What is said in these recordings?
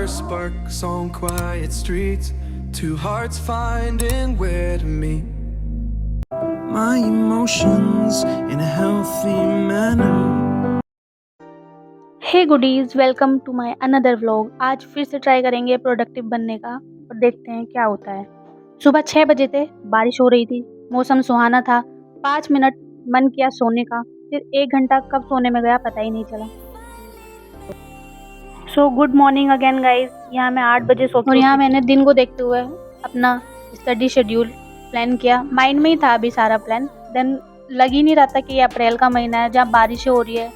first sparks on quiet streets, two hearts finding where to meet. My emotions in a healthy manner. Hey goodies, welcome to my another vlog. आज फिर से try करेंगे productive बनने का और देखते हैं क्या होता है। सुबह 6 बजे थे, बारिश हो रही थी, मौसम सुहाना था। 5 मिनट मन किया सोने का, फिर 1 घंटा कब सोने में गया पता ही नहीं चला। So good morning again guys. यहाँ मैं 8 बजे सोती हूँ और यहाँ मैंने दिन को देखते हुए अपना स्टडी शेड्यूल प्लान किया। माइंड में ही था अभी सारा प्लान। देन लग ही नहीं रहा था कि ये अप्रैल का महीना है जहाँ बारिशें हो रही है।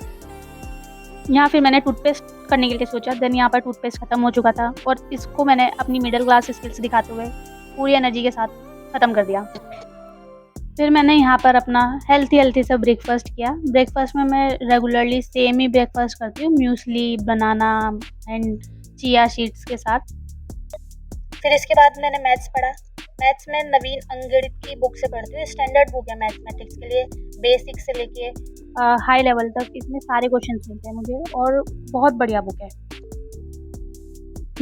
यहाँ फिर मैंने टूथपेस्ट करने के लिए सोचा। देन यहाँ पर टूथपेस्ट खत्म हो चुका था और इसको मैंने अपनी मिडिल क्लास स्किल्स दिखाते हुए पूरी एनर्जी के साथ ख़त्म कर दिया। फिर मैंने यहाँ पर अपना हेल्थी सा ब्रेकफास्ट किया। ब्रेकफास्ट में मैं रेगुलरली सेम ही ब्रेकफास्ट करती हूँ, muesli, banana and chia seeds के साथ। फिर इसके बाद मैंने मैथ्स पढ़ा। मैथ्स में नवीन अंगड़ित की बुक से पढ़ती हूँ। स्टैंडर्ड बुक है मैथमेटिक्स के लिए, बेसिक से लेके हाई लेवल तक इसमें सारे क्वेश्चन मिलते हैं मुझे और बहुत बढ़िया बुक है।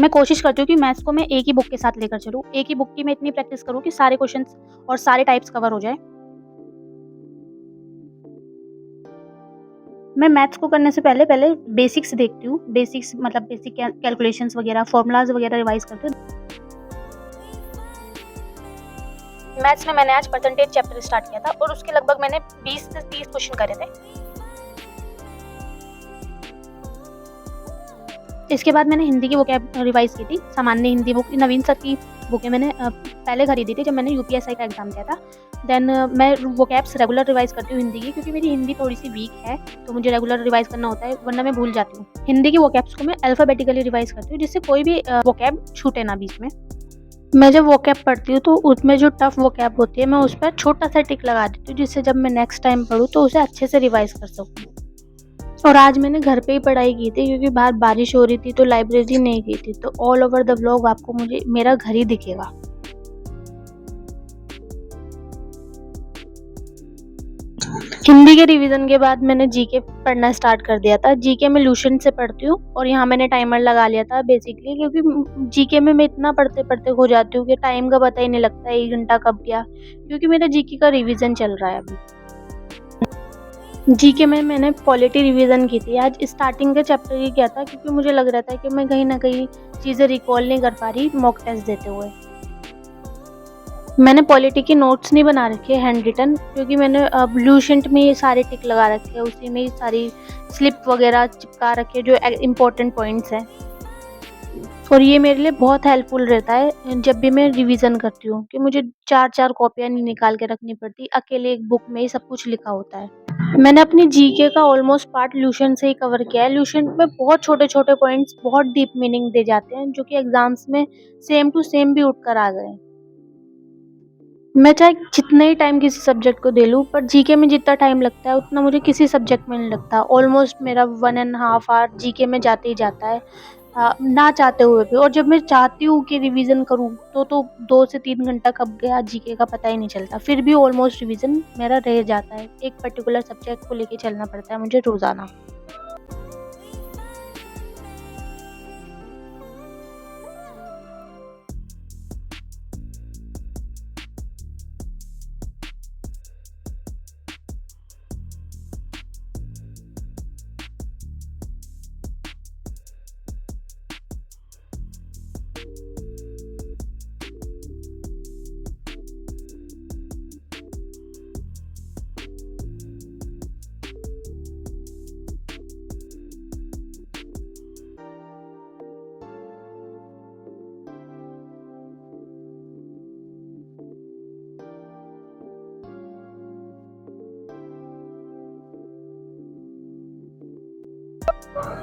मैं कोशिश करती हूँ कि मैथ्स को मैं एक ही बुक के साथ लेकर चलूँ, एक ही बुक की मैं इतनी प्रैक्टिस करूँ कि सारे क्वेश्चंस और सारे टाइप्स कवर हो जाए। मैं मैथ्स को करने से पहले बेसिक्स देखती हूँ। बेसिक्स मतलब बेसिक कैलकुलेशंस वगैरह, फॉर्मूलाज वगैरह रिवाइज करती हूँ। मैथ्स में मैंने आज परसेंटेज चैप्टर स्टार्ट किया था और उसके लगभग मैंने 20 से 30 क्वेश्चन करे थे। इसके बाद मैंने हिंदी की वोकैब रिवाइज की थी। सामान्य हिंदी बुक, नवीन सर की बुकें मैंने पहले खरीदी थी जब मैंने यूपीएसआई का एग्जाम दिया था। देन मैं वोकैब्स रेगुलर रिवाइज करती हूँ हिंदी की, क्योंकि मेरी हिंदी थोड़ी सी वीक है तो मुझे रेगुलर रिवाइज करना होता है, वरना मैं भूल जाती हूँ। हिंदी की वोकैब्स को मैं अल्फाबेटिकली रिवाइज करती हूँ जिससे कोई भी वोकैब छूटे ना बीच में। मैं जब वोकैब पढ़ती हूँ तो उसमें जो टफ वोकैब होती है मैं उस पर छोटा सा टिक लगा देती हूँ, जिससे जब मैं नेक्स्ट टाइम पढूँ तो उसे अच्छे से रिवाइज कर सकूँ। और आज मैंने घर पे ही पढ़ाई की थी क्योंकि बाहर बारिश हो रही थी तो लाइब्रेरी नहीं गई थी। तो ऑल ओवर द व्लॉग आपको मुझे मेरा घर ही दिखेगा। हिंदी के रिवीजन के बाद मैंने जीके पढ़ना स्टार्ट कर दिया था। जीके में लुसेंट से पढ़ती हूँ और यहाँ मैंने टाइमर लगा लिया था बेसिकली, क्योंकि जीके में मैं इतना पढ़ते पढ़ते हो जाती हूँ कि टाइम का पता ही नहीं लगता है 1 घंटा कब गया, क्योंकि मेरा जीके का रिवीजन चल रहा है अभी। जीके में मैंने पॉलिटी रिवीजन की थी। आज स्टार्टिंग के चैप्टर ही किया था क्योंकि मुझे लग रहा था कि मैं कहीं ना कहीं चीज़ें रिकॉल नहीं कर पा रही मॉक टेस्ट देते हुए। मैंने पॉलिटी की नोट्स नहीं बना रखे हैंड रिटन, क्योंकि मैंने लुसेंट में ये सारे टिक लगा रखे हैं, उसी में ही सारी स्लिप वगैरह चिपका रखे जो इम्पोर्टेंट पॉइंट्स हैं। और ये मेरे लिए बहुत हेल्पफुल रहता है जब भी मैं रिवीजन करती हूँ कि मुझे 4 कॉपियाँ नहीं निकाल के रखनी पड़ती, अकेले एक बुक में ही सब कुछ लिखा होता है। मैंने अपनी जीके का ऑलमोस्ट पार्ट लुसेंट से ही कवर किया है। लुसेंट में बहुत छोटे छोटे पॉइंट्स बहुत डीप मीनिंग दे जाते हैं जो कि एग्जाम्स में सेम टू सेम भी उठकर आ गए। मैं चाहे जितना ही टाइम किसी सब्जेक्ट को दे लूँ, पर जीके में जितना टाइम लगता है उतना मुझे किसी सब्जेक्ट में नहीं लगता। ऑलमोस्ट मेरा 1.5 आवर जीके में जाते ही जाता है, ना चाहते हुए भी। और जब मैं चाहती हूँ कि रिवीजन करूँ तो 2 से 3 घंटा कब गया जीके का पता ही नहीं चलता। फिर भी ऑलमोस्ट रिवीजन मेरा रह जाता है। एक पर्टिकुलर सब्जेक्ट को लेके चलना पड़ता है मुझे रोज़ाना।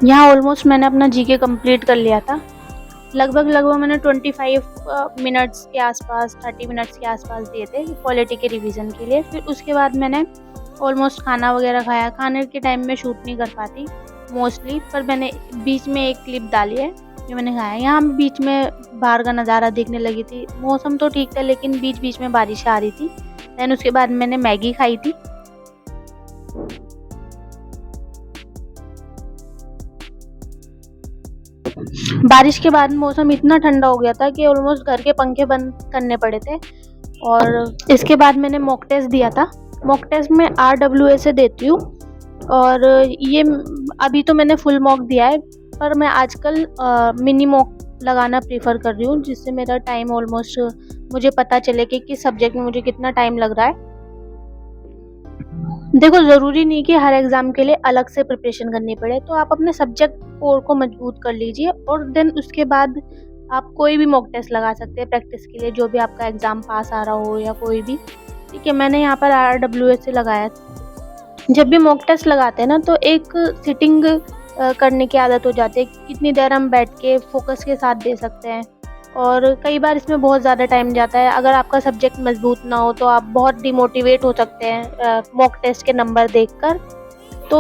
यहाँ ऑलमोस्ट मैंने अपना जीके कंप्लीट कर लिया था। लगभग मैंने 25 मिनट्स के आसपास, 30 मिनट्स के आसपास दिए थे पॉलिटी के रिवीजन के लिए। फिर उसके बाद मैंने ऑलमोस्ट खाना वगैरह खाया। खाने के टाइम में शूट नहीं कर पाती मोस्टली, पर मैंने बीच में एक क्लिप डाली है जो मैंने खाया। यहाँ मैं बीच में बाहर का नज़ारा देखने लगी थी। मौसम तो ठीक था लेकिन बीच बीच में बारिश आ रही थी। दैन उसके बाद मैंने मैगी खाई थी। बारिश के बाद मौसम इतना ठंडा हो गया था कि ऑलमोस्ट घर के पंखे बंद करने पड़े थे। और इसके बाद मैंने मॉक टेस्ट दिया था। मॉक टेस्ट में RWA से देती हूँ और ये अभी तो मैंने फुल मॉक दिया है, पर मैं आजकल मिनी मॉक लगाना प्रीफर कर रही हूँ, जिससे मेरा टाइम ऑलमोस्ट मुझे पता चले कि किस सब्जेक्ट में मुझे कितना टाइम लग रहा है। देखो, ज़रूरी नहीं कि हर एग्ज़ाम के लिए अलग से प्रिपरेशन करनी पड़े, तो आप अपने सब्जेक्ट कोर को मजबूत कर लीजिए और देन उसके बाद आप कोई भी मॉक टेस्ट लगा सकते हैं प्रैक्टिस के लिए, जो भी आपका एग्ज़ाम पास आ रहा हो या कोई भी। ठीक है, मैंने यहाँ पर RWA से लगाया। जब भी मॉक टेस्ट लगाते हैं ना, तो एक सिटिंग करने की आदत हो जाती है, कितनी देर हम बैठ के फोकस के साथ दे सकते हैं। और कई बार इसमें बहुत ज़्यादा टाइम जाता है। अगर आपका सब्जेक्ट मजबूत ना हो तो आप बहुत डिमोटिवेट हो सकते हैं मॉक टेस्ट के नंबर देखकर। तो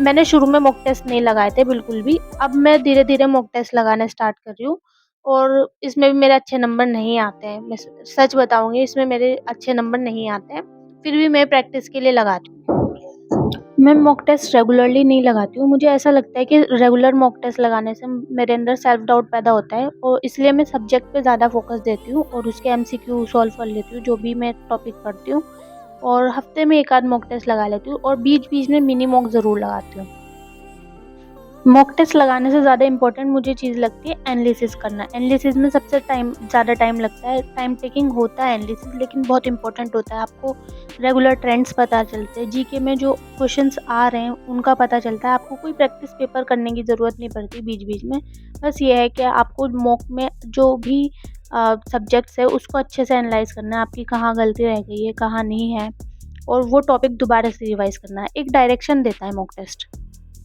मैंने शुरू में मॉक टेस्ट नहीं लगाए थे बिल्कुल भी। अब मैं धीरे-धीरे मॉक टेस्ट लगाना स्टार्ट कर रही हूँ और इसमें भी मेरे अच्छे नंबर नहीं आते हैं। मैं सच बताऊँगी, इसमें मेरे अच्छे नंबर नहीं आते हैं, फिर भी मैं प्रैक्टिस के लिए लगाती हूँ। मैं मॉक टेस्ट रेगुलरली नहीं लगाती हूँ। मुझे ऐसा लगता है कि रेगुलर मॉक टेस्ट लगाने से मेरे अंदर सेल्फ डाउट पैदा होता है और इसलिए मैं सब्जेक्ट पे ज़्यादा फोकस देती हूँ और उसके MCQ सॉल्व कर लेती हूँ, जो भी मैं टॉपिक पढ़ती हूँ। और हफ्ते में 1 आध मॉक टेस्ट लगा लेती हूँ और बीच-बीच में मिनी मॉक ज़रूर लगाती हूँ। मॉक टेस्ट लगाने से ज़्यादा इम्पोर्टेंट मुझे चीज़ लगती है एनालिसिस करना। एनालिसिस में सबसे ज़्यादा टाइम लगता है। टाइम टेकिंग होता है एनालिसिस, लेकिन बहुत इम्पोर्टेंट होता है। आपको रेगुलर ट्रेंड्स पता चलते हैं, जीके में जो क्वेश्चंस आ रहे हैं उनका पता चलता है। आपको कोई प्रैक्टिस पेपर करने की ज़रूरत नहीं पड़ती बीच-बीच में। बस ये है कि आपको मॉक में जो भी सब्जेक्ट्स है उसको अच्छे से एनालाइज़ करना है, आपकी कहाँ गलती रह गई है, कहाँ नहीं है, और वो टॉपिक दोबारा से रिवाइज़ करना है। एक डायरेक्शन देता है मॉक टेस्ट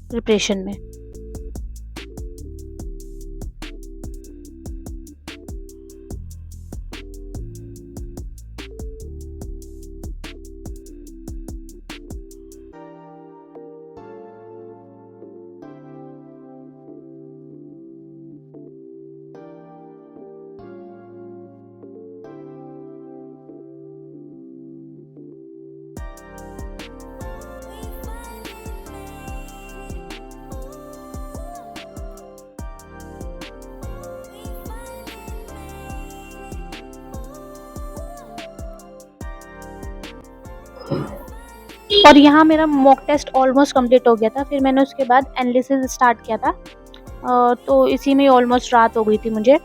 प्रिपरेशन में। और यहाँ मेरा मॉक टेस्ट ऑलमोस्ट कंप्लीट हो गया था। फिर मैंने उसके बाद एनालिसिस स्टार्ट किया था। तो इसी में ऑलमोस्ट रात हो गई थी मुझे।